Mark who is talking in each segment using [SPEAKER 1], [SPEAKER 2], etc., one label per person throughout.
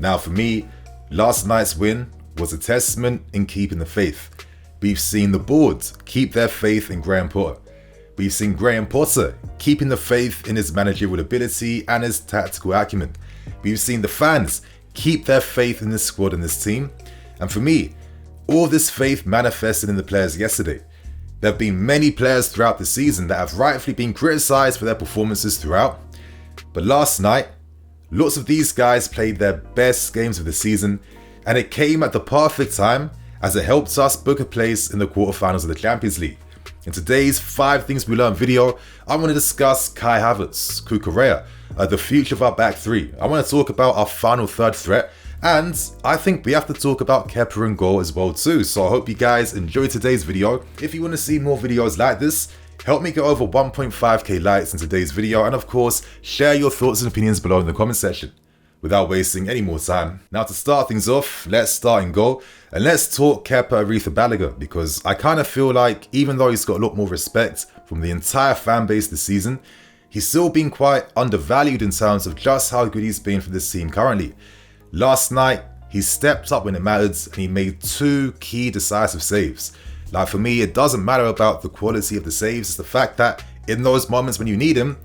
[SPEAKER 1] Now for me, last night's win was a testament in keeping the faith. We've seen the board keep their faith in Graham Potter. We've seen Graham Potter keeping the faith in his managerial ability and his tactical acumen. We've seen the fans keep their faith in this squad and this team. And for me, all this faith manifested in the players yesterday. There have been many players throughout the season that have rightfully been criticised for their performances throughout. But last night, lots of these guys played their best games of the season, and it came at the perfect time as it helped us book a place in the quarterfinals of the Champions League. In today's 5 Things We Learned video, I want to discuss Kai Havertz, Cucurella, the future of our back three. I want to talk about our final third threat, and I think we have to talk about KEPA and goal as well too. So I hope you guys enjoyed today's video. If you want to see more videos like this, help me get over 1.5k likes in today's video, and of course, share your thoughts and opinions below in the comment section. Without wasting any more time, now to start things off, let's start in goal, and let's talk KEPA Arrizabalaga, because I kind of feel like even though he's got a lot more respect from the entire fan base this season, he's still been quite undervalued in terms of just how good he's been for this team currently. Last night, he stepped up when it mattered, and he made 2 key decisive saves. Like for me, it doesn't matter about the quality of the saves, it's the fact that in those moments when you need him,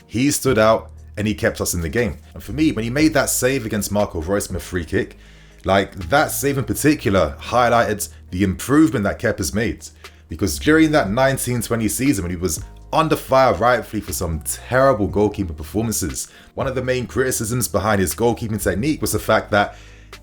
[SPEAKER 1] he stood out and he kept us in the game. And for me, when he made that save against Marco Reus from a free kick, like that save in particular highlighted the improvement that KEPA's made. Because during that 19-20 season when he was under fire rightfully for some terrible goalkeeping performances, one of the main criticisms behind his goalkeeping technique was the fact that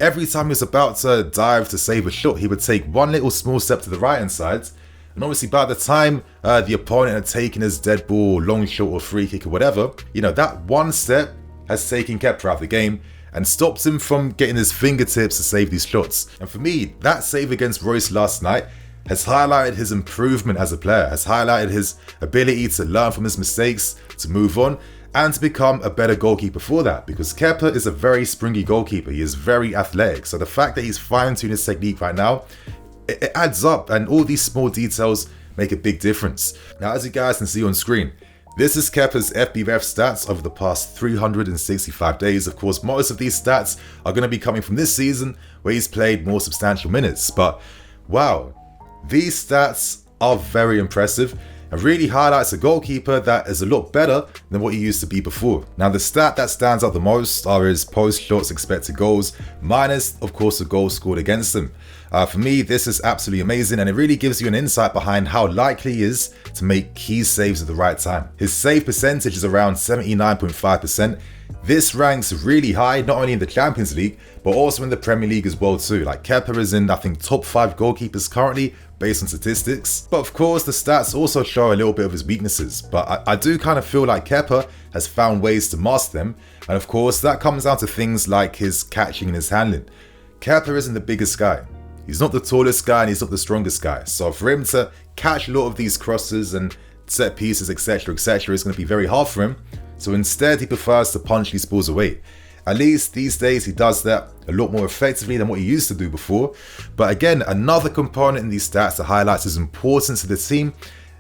[SPEAKER 1] every time he was about to dive to save a shot, he would take one little small step to the right hand side. And obviously by the time the opponent had taken his dead ball, long shot or free kick or whatever, you know, that one step has taken KEPA out of the game and stopped him from getting his fingertips to save these shots. And for me, that save against Reus last night has highlighted his improvement as a player, has highlighted his ability to learn from his mistakes, to move on, and to become a better goalkeeper for that. Because KEPA is a very springy goalkeeper, he is very athletic. So the fact that he's fine-tuning his technique right now, it adds up, and all these small details make a big difference. Now, as you guys can see on screen, this is KEPA's FBref stats over the past 365 days. Of course, most of these stats are going to be coming from this season where he's played more substantial minutes. But wow, these stats are very impressive and really highlights a goalkeeper that is a lot better than what he used to be before. Now, the stat that stands out the most are his post-shots expected goals, minus, of course, the goals scored against them. For me, this is absolutely amazing, and it really gives you an insight behind how likely he is to make key saves at the right time. His save percentage is around 79.5%. This ranks really high, not only in the Champions League, but also in the Premier League as well too. Like KEPA is in, I think, top 5 goalkeepers currently, based on statistics. But of course, the stats also show a little bit of his weaknesses. But I do kind of feel like KEPA has found ways to master them. And of course, that comes down to things like his catching and his handling. KEPA isn't the biggest guy. He's not the tallest guy and he's not the strongest guy. So for him to catch a lot of these crosses and set pieces, etc., etc., is going to be very hard for him. So instead, he prefers to punch these balls away. At least these days, he does that a lot more effectively than what he used to do before. But again, another component in these stats that highlights his importance to the team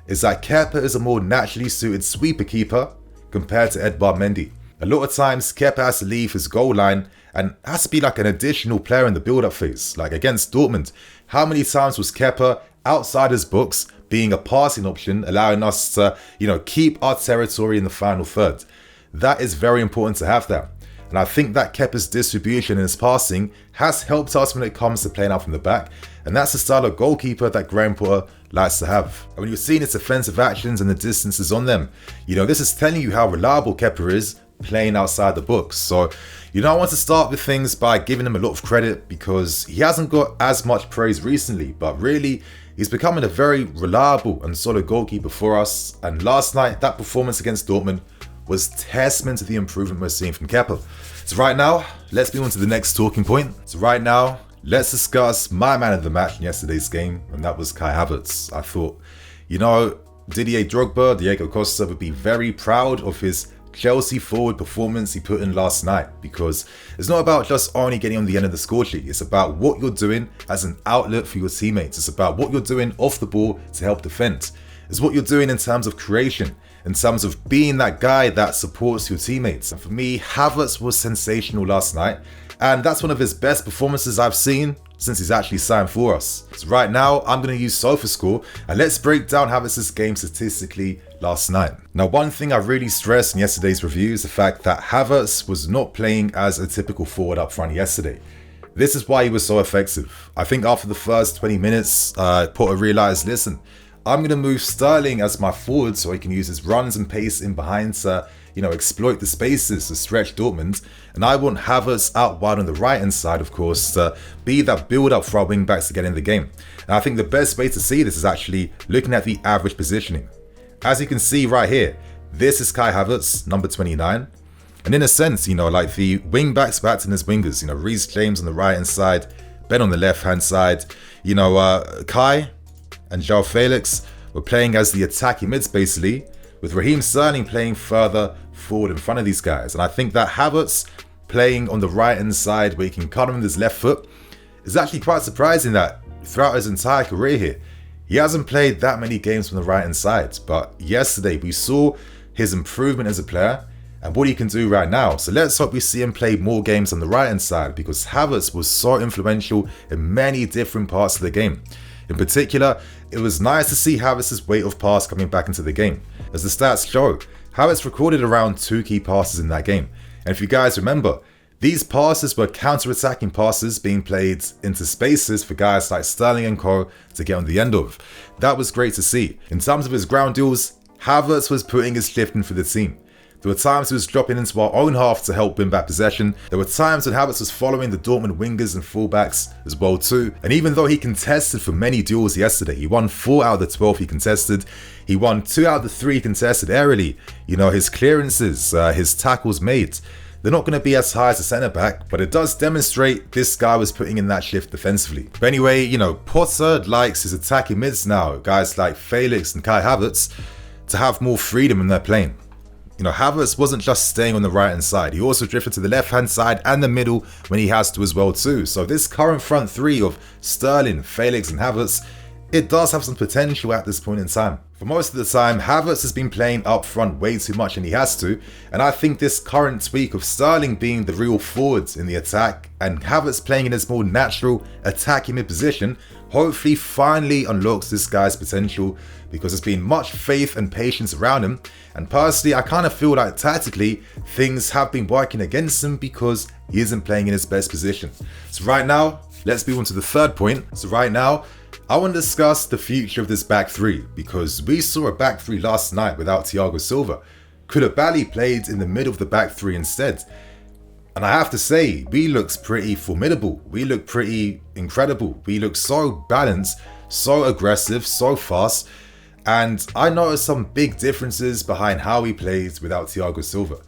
[SPEAKER 1] is that KEPA is a more naturally suited sweeper keeper compared to Edouard Mendy. A lot of times, KEPA has to leave his goal line and has to be like an additional player in the build-up phase. Like against Dortmund, how many times was KEPA outside his box being a passing option, allowing us to, keep our territory in the final third? That is very important to have that. And I think that KEPA's distribution and his passing has helped us when it comes to playing out from the back. And that's the style of goalkeeper that Graham Potter likes to have. And when you're seeing his defensive actions and the distances on them, this is telling you how reliable KEPA is playing outside the box. So, I want to start with things by giving him a lot of credit because he hasn't got as much praise recently, but really, he's becoming a very reliable and solid goalkeeper for us. And last night, that performance against Dortmund was testament to the improvement we're seeing from KEPA. So right now, let's move on to the next talking point. So right now, let's discuss my man of the match in yesterday's game, and that was Kai Havertz. I thought, Didier Drogba, Diego Costa would be very proud of his Chelsea forward performance he put in last night, because it's not about just only getting on the end of the score sheet. It's about what you're doing as an outlet for your teammates. It's about what you're doing off the ball to help defend. It's what you're doing in terms of creation, in terms of being that guy that supports your teammates. And for me, Havertz was sensational last night, and that's one of his best performances I've seen since he's actually signed for us. So right now, I'm going to use SofaScore, and let's break down Havertz's game statistically last night. Now, one thing I really stressed in yesterday's review is the fact that Havertz was not playing as a typical forward up front yesterday. This is why he was so effective. I think after the first 20 minutes, Potter realized, listen, I'm going to move Sterling as my forward so he can use his runs and pace in behind to, exploit the spaces to stretch Dortmund. And I want Havertz out wide on the right-hand side, of course, to be that build-up for our wing-backs to get in the game. And I think the best way to see this is actually looking at the average positioning. As you can see right here, this is Kai Havertz, number 29. And in a sense, like the wing-backs were acting as wingers. Reece James on the right-hand side, Ben on the left-hand side. Kai and João Felix were playing as the attacking mids, basically, with Raheem Sterling playing further forward in front of these guys. And I think that Havertz playing on the right-hand side where he can cut him with his left foot is actually quite surprising that throughout his entire career here, he hasn't played that many games from the right-hand side. But yesterday, we saw his improvement as a player and what he can do right now. So let's hope we see him play more games on the right-hand side, because Havertz was so influential in many different parts of the game. In particular, it was nice to see Havertz's weight of pass coming back into the game. As the stats show, Havertz recorded around 2 key passes in that game. And if you guys remember, these passes were counter-attacking passes being played into spaces for guys like Sterling and Co to get on the end of. That was great to see. In terms of his ground duels, Havertz was putting his shift in for the team. There were times he was dropping into our own half to help win back possession. There were times when Havertz was following the Dortmund wingers and fullbacks as well too. And even though he contested for many duels yesterday, he won 4 out of the 12 he contested. He won 2 out of the 3 he contested aerially. His clearances, his tackles made, they're not going to be as high as a centre-back, but it does demonstrate this guy was putting in that shift defensively. But anyway, Potter likes his attacking mids now, guys like Felix and Kai Havertz, to have more freedom in their playing. Havertz wasn't just staying on the right-hand side. He also drifted to the left-hand side and the middle when he has to as well too. So this current front three of Sterling, Felix and Havertz, it does have some potential at this point in time. For most of the time, Havertz has been playing up front way too much and he has to. And I think this current tweak of Sterling being the real forward in the attack and Havertz playing in his more natural attacking mid position hopefully finally unlocks this guy's potential, because there's been much faith and patience around him. And personally, I kind of feel like tactically things have been working against him because he isn't playing in his best position. So right now, let's move on to the third point. So right now, I want to discuss the future of this back three, because we saw a back three last night without Thiago Silva. Koulibaly played in the middle of the back three instead. And I have to say, we looked pretty formidable. We looked pretty incredible. We looked so balanced, so aggressive, so fast. And I noticed some big differences behind how we played without Thiago Silva.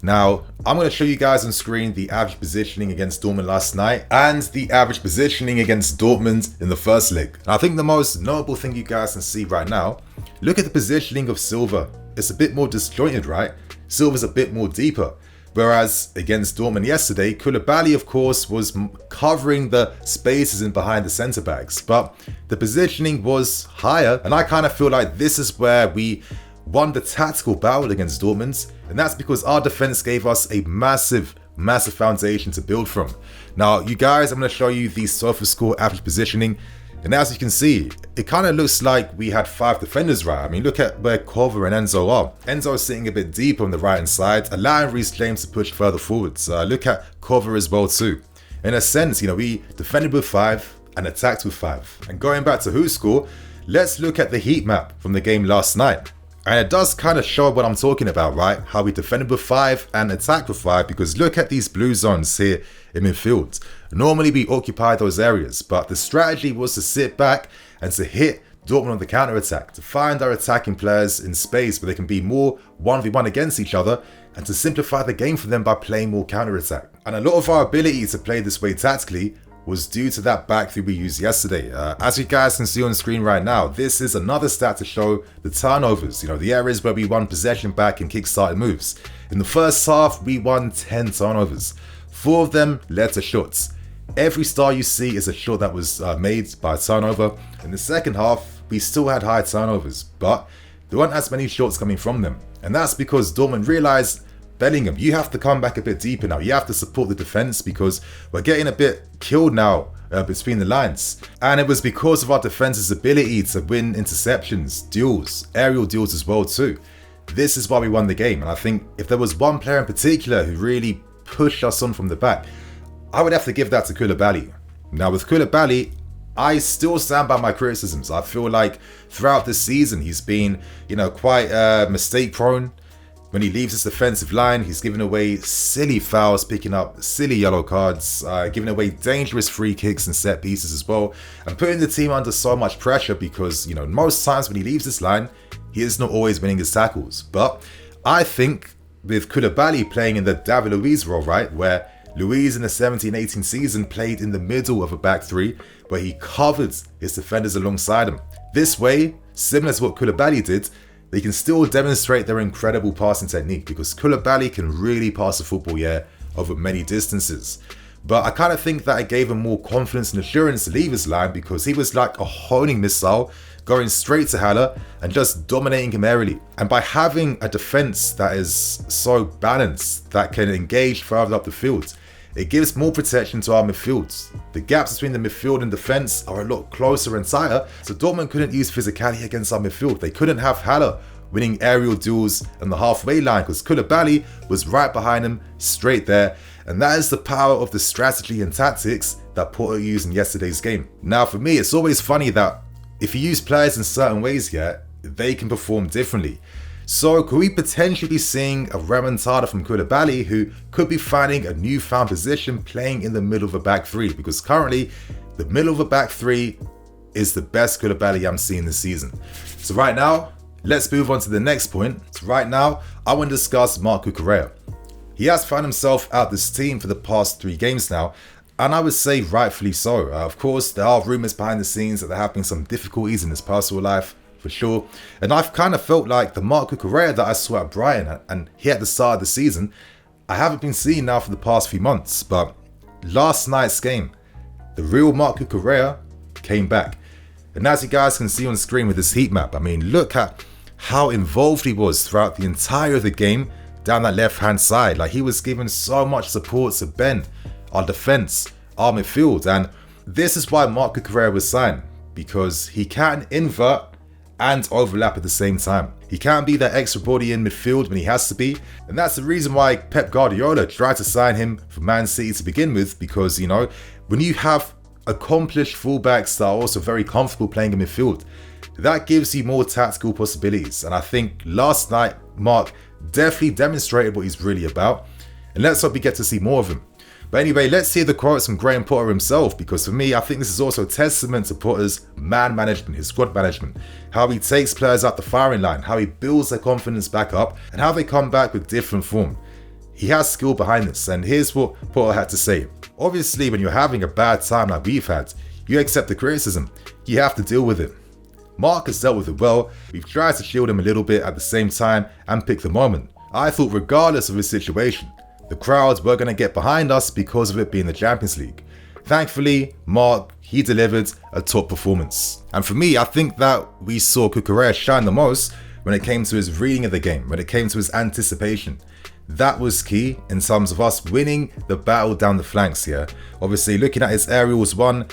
[SPEAKER 1] Now, I'm going to show you guys on screen the average positioning against Dortmund last night and the average positioning against Dortmund in the first leg. And I think the most notable thing you guys can see right now, look at the positioning of Silva. It's a bit more disjointed, right? Silva's a bit more deeper. Whereas against Dortmund yesterday, Koulibaly, of course, was covering the spaces in behind the centre-backs. But the positioning was higher. And I kind of feel like this is where we won the tactical battle against Dortmund. And that's because our defense gave us a massive foundation to build from. Now, you guys, I'm going to show you the SofaScore average positioning. And as you can see, it kind of looks like we had 5 defenders, right? I mean, look at where Kova and Enzo are. Enzo is sitting a bit deeper on the right-hand side, allowing Reece James to push further forwards. Look at Kova as well too. In a sense, we defended with 5 and attacked with 5. And going back to WhoScore, let's look at the heat map from the game last night. And it does kind of show what I'm talking about, right? How we defended with 5 and attacked with 5, because look at these blue zones here in midfield. Normally we occupy those areas, but the strategy was to sit back and to hit Dortmund on the counter-attack, to find our attacking players in space where they can be more 1v1 against each other, and to simplify the game for them by playing more counter-attack. And a lot of our ability to play this way tactically was due to that back three we used yesterday. As you guys can see on screen right now, this is another stat to show the turnovers, the areas where we won possession back and kick-started moves. In the first half, we won 10 turnovers. 4 of them led to shots. Every star you see is a shot that was made by a turnover. In the second half, we still had high turnovers, but there weren't as many shots coming from them. And that's because Dortmund realized Bellingham, you have to come back a bit deeper now. You have to support the defense because we're getting a bit killed now between the lines. And it was because of our defense's ability to win interceptions, duels, aerial duels as well too. This is why we won the game. And I think if there was one player in particular who really pushed us on from the back, I would have to give that to Koulibaly. Now with Koulibaly, I still stand by my criticisms. I feel like throughout this season, he's been, quite mistake prone. When he leaves his defensive line, he's giving away silly fouls, picking up silly yellow cards, giving away dangerous free kicks and set pieces as well, and putting the team under so much pressure because, most times when he leaves this line, he is not always winning his tackles. But I think with Koulibaly playing in the David Luiz role, right, where Luiz in the 17-18 season played in the middle of a back three, where he covered his defenders alongside him. This way, similar to what Koulibaly did, they can still demonstrate their incredible passing technique because Koulibaly can really pass the football, over many distances. But I kind of think that it gave him more confidence and assurance to leave his line because he was like a honing missile, going straight to Haller and just dominating him aerially. And by having a defense that is so balanced, that can engage further up the field, it gives more protection to our midfield. The gaps between the midfield and defense are a lot closer and tighter, so Dortmund couldn't use physicality against our midfield. They couldn't have Haller winning aerial duels on the halfway line because Koulibaly was right behind him, straight there. And that is the power of the strategy and tactics that Porto used in yesterday's game. Now for me, it's always funny that if you use players in certain ways, they can perform differently. So could we potentially be seeing a remontada from Koulibaly who could be finding a newfound position playing in the middle of a back three? Because currently, the middle of a back three is the best Koulibaly I'm seeing this season. So right now, let's move on to the next point. So right now, I want to discuss Marc Cucurella. He has found himself out this team for the past 3 games now, and I would say rightfully so. Of course, there are rumours behind the scenes that there have been some difficulties in his personal life, for sure. And I've kind of felt like the Marc Cucurella that I saw at Brighton and here at the start of the season, I haven't been seeing now for the past few months. But last night's game, the real Marc Cucurella came back. And as you guys can see on screen with this heat map, I mean, look at how involved he was throughout the entire of the game down that left-hand side. Like, he was giving so much support to Ben, our defense, our midfield. And this is why Marc Cucurella was signed, because he can invert and overlap at the same time. He can't be that extra body in midfield when he has to be, and that's the reason why Pep Guardiola tried to sign him for Man City to begin with, because, when you have accomplished fullbacks that are also very comfortable playing in midfield, that gives you more tactical possibilities. And I think last night, Marc definitely demonstrated what he's really about, and let's hope we get to see more of him. But anyway, let's hear the quotes from Graham Potter himself, because for me, I think this is also a testament to Potter's man management, his squad management, how he takes players up the firing line, how he builds their confidence back up, and how they come back with different form. He has skill behind this, and here's what Potter had to say. Obviously, when you're having a bad time like we've had, you accept the criticism. You have to deal with it. Marc has dealt with it well. We've tried to shield him a little bit at the same time and pick the moment. I thought regardless of his situation, the crowds were going to get behind us because of it being the Champions League. Thankfully, Marc, he delivered a top performance. And for me, I think that we saw Cucurella shine the most when it came to his reading of the game, when it came to his anticipation. That was key in terms of us winning the battle down the flanks here. Obviously, looking at his aerials one,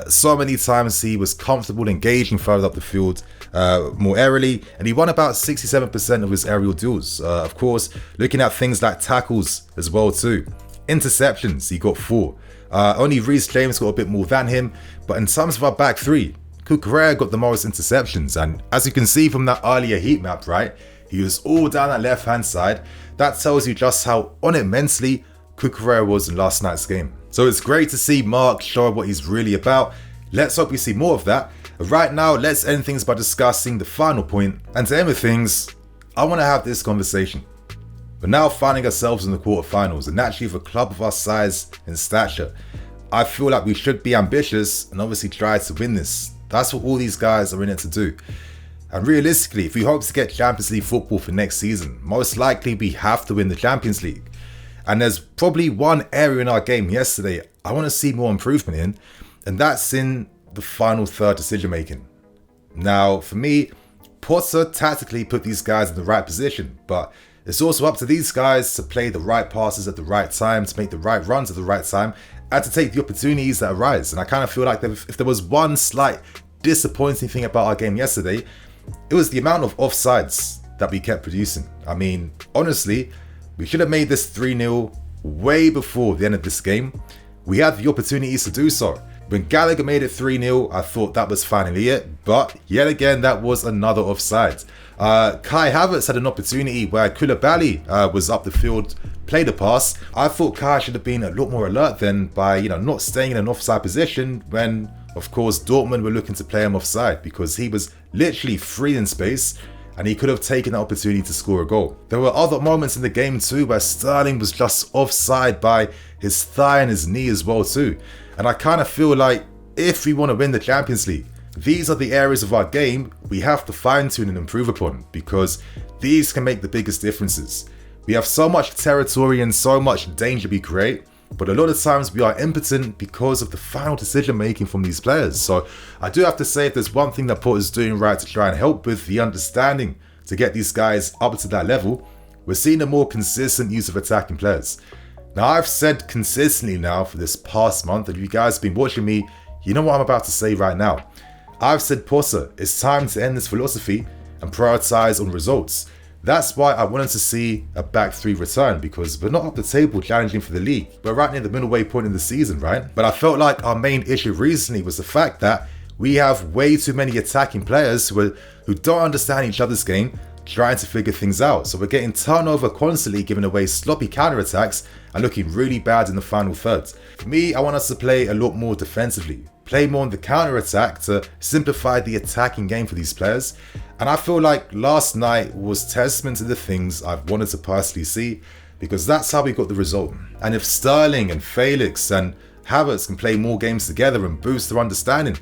[SPEAKER 1] so many times he was comfortable engaging further up the field, more aerially, and he won about 67% of his aerial duels. Of course, looking at things like tackles as well too. Interceptions, he got 4. Only Reece James got a bit more than him, but in terms of our back three, Cucurella got the most interceptions, and as you can see from that earlier heat map, right, he was all down that left-hand side. That tells you just how on it mentally Cucurella was in last night's game. So it's great to see Marc show what he's really about. Let's hope we see more of that. Right now, let's end things by discussing the final point. And to end with things, I want to have this conversation. We're now finding ourselves in the quarterfinals, and naturally for a club of our size and stature, I feel like we should be ambitious and obviously try to win this. That's what all these guys are in it to do. And realistically, if we hope to get Champions League football for next season, most likely we have to win the Champions League. And there's probably one area in our game yesterday I want to see more improvement in, and that's in the final third decision making. Now, for me, Potter tactically put these guys in the right position, but It's also up to these guys to play the right passes at the right time, to make the right runs at the right time, and to take the opportunities that arise. And I kind of feel like if there was one slight disappointing thing about our game yesterday, it was the amount of offsides that we kept producing. I mean, honestly, we should have made this 3-0 way before the end of this game. We had the opportunities to do so. When Gallagher made it 3-0, I thought that was finally it, but yet again, that was another offside. Kai Havertz had an opportunity where Koulibaly was up the field, played a pass. I thought Kai should have been a lot more alert then by, not staying in an offside position when, of course, Dortmund were looking to play him offside, because he was literally free in space and he could have taken that opportunity to score a goal. There were other moments in the game too where Sterling was just offside by his thigh and his knee as well too. And I kind of feel like if we want to win the Champions League, these are the areas of our game we have to fine tune and improve upon, because these can make the biggest differences. We have so much territory and so much danger we create, but a lot of times we are impotent because of the final decision making from these players. So I do have to say, if there's one thing that Porter's doing right to try and help with the understanding to get these guys up to that level, we're seeing a more consistent use of attacking players. Now, I've said consistently now for this past month, and if you guys have been watching me, you know what I'm about to say right now. I've said, Porter, it's time to end this philosophy and prioritize on results. That's why I wanted to see a back three return, because we're not up the table challenging for the league. We're right near the middle way point in the season, right? But I felt like our main issue recently was the fact that we have way too many attacking players who don't understand each other's game, trying to figure things out. So we're getting turnover constantly, giving away sloppy counterattacks and looking really bad in the final third. For me, I want us to play a lot more defensively, play more on the counter-attack to simplify the attacking game for these players. And I feel like last night was testament to the things I've wanted to personally see, because that's how we got the result. And if Sterling and Felix and Havertz can play more games together and boost their understanding,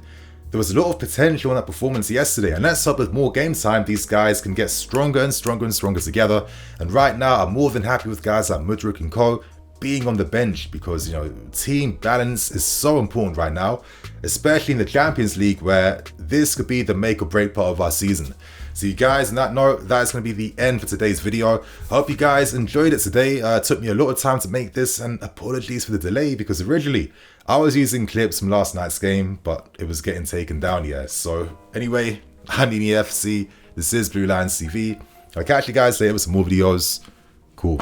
[SPEAKER 1] there was a lot of potential in that performance yesterday, and let's hope with more game time these guys can get stronger and stronger and stronger together. And right now I'm more than happy with guys like Mudryk and co being on the bench, because team balance is so important right now, especially in the Champions League, where this could be the make or break part of our season. So you guys, on that note, that is going to be the end for today's video. I hope you guys enjoyed it today. It took me a lot of time to make this, and apologies for the delay, because originally I was using clips from last night's game, but it was getting taken down, yeah. So anyway, I'm EFC, this is BlueLionsTV. I'll catch you guys later with some more videos. Cool.